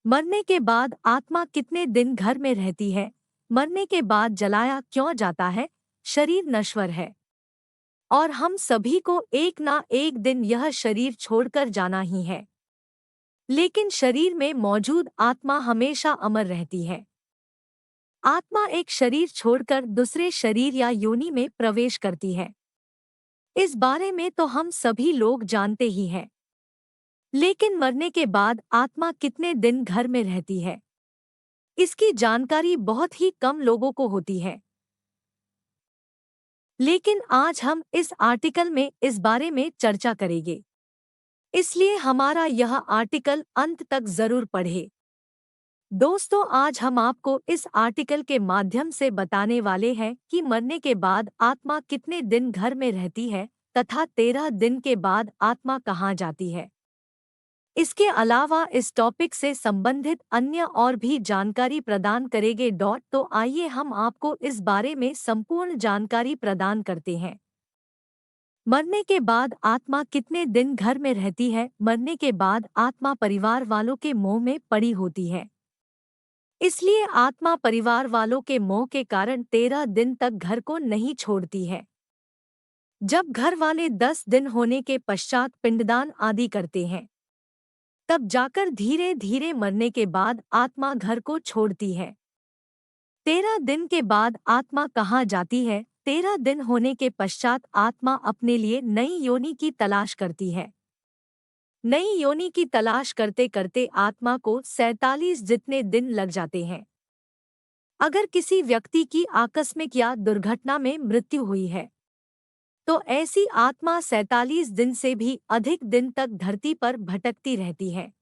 मरने के बाद आत्मा कितने दिन घर में रहती है? मरने के बाद जलाया क्यों जाता है? शरीर नश्वर है और हम सभी को एक ना एक दिन यह शरीर छोड़कर जाना ही है। लेकिन शरीर में मौजूद आत्मा हमेशा अमर रहती है। आत्मा एक शरीर छोड़कर दूसरे शरीर या योनि में प्रवेश करती है। इस बारे में तो हम सभी लोग जानते ही हैं। लेकिन मरने के बाद आत्मा कितने दिन घर में रहती है, इसकी जानकारी बहुत ही कम लोगों को होती है। लेकिन आज हम इस आर्टिकल में इस बारे में चर्चा करेंगे, इसलिए हमारा यह आर्टिकल अंत तक जरूर पढ़े। दोस्तों, आज हम आपको इस आर्टिकल के माध्यम से बताने वाले हैं कि मरने के बाद आत्मा कितने दिन घर में रहती है तथा 13 दिन के बाद आत्मा कहाँ जाती है। इसके अलावा इस टॉपिक से संबंधित अन्य और भी जानकारी प्रदान करेंगे। तो आइए हम आपको इस बारे में संपूर्ण जानकारी प्रदान करते हैं। मरने के बाद आत्मा कितने दिन घर में रहती है? मरने के बाद आत्मा परिवार वालों के मोह में पड़ी होती है, इसलिए आत्मा परिवार वालों के मोह के कारण 13 दिन तक घर को नहीं छोड़ती है। जब घर वाले 10 दिन होने के पश्चात पिंडदान आदि करते हैं, तब जाकर धीरे धीरे मरने के बाद आत्मा घर को छोड़ती है। 13 दिन के बाद आत्मा कहाँ जाती है? 13 दिन होने के पश्चात आत्मा अपने लिए नई योनि की तलाश करती है। नई योनि की तलाश करते करते आत्मा को 47 जितने दिन लग जाते हैं। अगर किसी व्यक्ति की आकस्मिक या दुर्घटना में मृत्यु हुई है, तो ऐसी आत्मा 47 दिन से भी अधिक दिन तक धरती पर भटकती रहती है।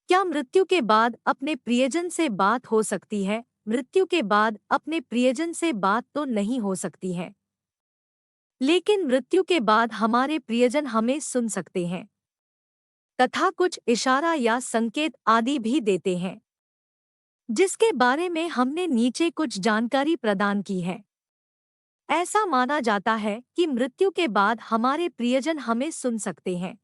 क्या मृत्यु के बाद अपने प्रियजन से बात हो सकती है? मृत्यु के बाद अपने प्रियजन से बात तो नहीं हो सकती है, लेकिन मृत्यु के बाद हमारे प्रियजन हमें सुन सकते हैं तथा कुछ इशारा या संकेत आदि भी देते हैं, जिसके बारे में हमने नीचे कुछ जानकारी प्रदान की है। ऐसा माना जाता है कि मृत्यु के बाद हमारे प्रियजन हमें सुन सकते हैं।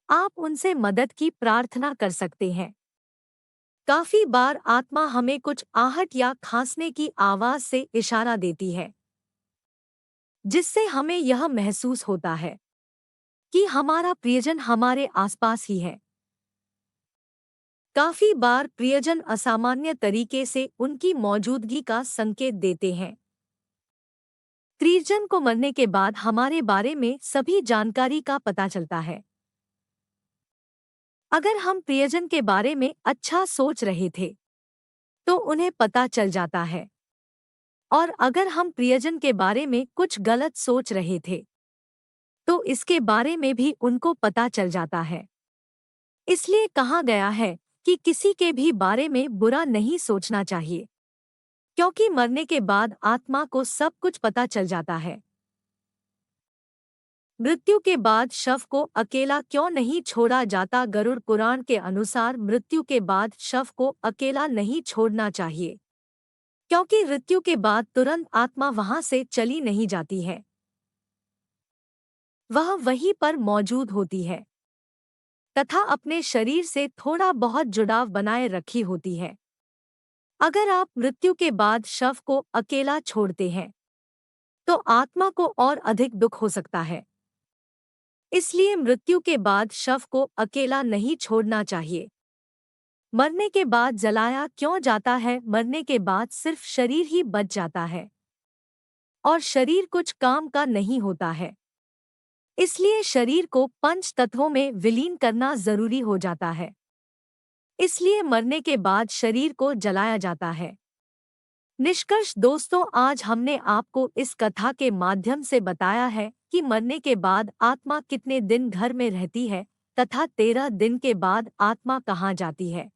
आप उनसे मदद की प्रार्थना कर सकते हैं। काफी बार आत्मा हमें कुछ आहट या खांसने की आवाज से इशारा देती है, जिससे हमें यह महसूस होता है कि हमारा प्रियजन हमारे आसपास ही है। काफी बार प्रियजन असामान्य तरीके से उनकी मौजूदगी का संकेत देते हैं। प्रियजन को मरने के बाद हमारे बारे में सभी जानकारी का पता चलता है। अगर हम प्रियजन के बारे में अच्छा सोच रहे थे, तो उन्हें पता चल जाता है, और अगर हम प्रियजन के बारे में कुछ गलत सोच रहे थे, तो इसके बारे में भी उनको पता चल जाता है। इसलिए कहा गया है कि किसी के भी बारे में बुरा नहीं सोचना चाहिए, क्योंकि मरने के बाद आत्मा को सब कुछ पता चल जाता है। मृत्यु के बाद शव को अकेला क्यों नहीं छोड़ा जाता? गरुड़ पुराण के अनुसार मृत्यु के बाद शव को अकेला नहीं छोड़ना चाहिए, क्योंकि मृत्यु के बाद तुरंत आत्मा वहां से चली नहीं जाती है, वह वहीं पर मौजूद होती है तथा अपने शरीर से थोड़ा बहुत जुड़ाव बनाए रखी होती है। अगर आप मृत्यु के बाद शव को अकेला छोड़ते हैं, तो आत्मा को और अधिक दुख हो सकता है। इसलिए मृत्यु के बाद शव को अकेला नहीं छोड़ना चाहिए। मरने के बाद जलाया क्यों जाता है? मरने के बाद सिर्फ शरीर ही बच जाता है, और शरीर कुछ काम का नहीं होता है। इसलिए शरीर को पंच तत्वों में विलीन करना जरूरी हो जाता है। इसलिए मरने के बाद शरीर को जलाया जाता है। निष्कर्ष दोस्तों, आज हमने आपको इस कथा के माध्यम से बताया है कि मरने के बाद आत्मा कितने दिन घर में रहती है तथा 13 दिन के बाद आत्मा कहाँ जाती है।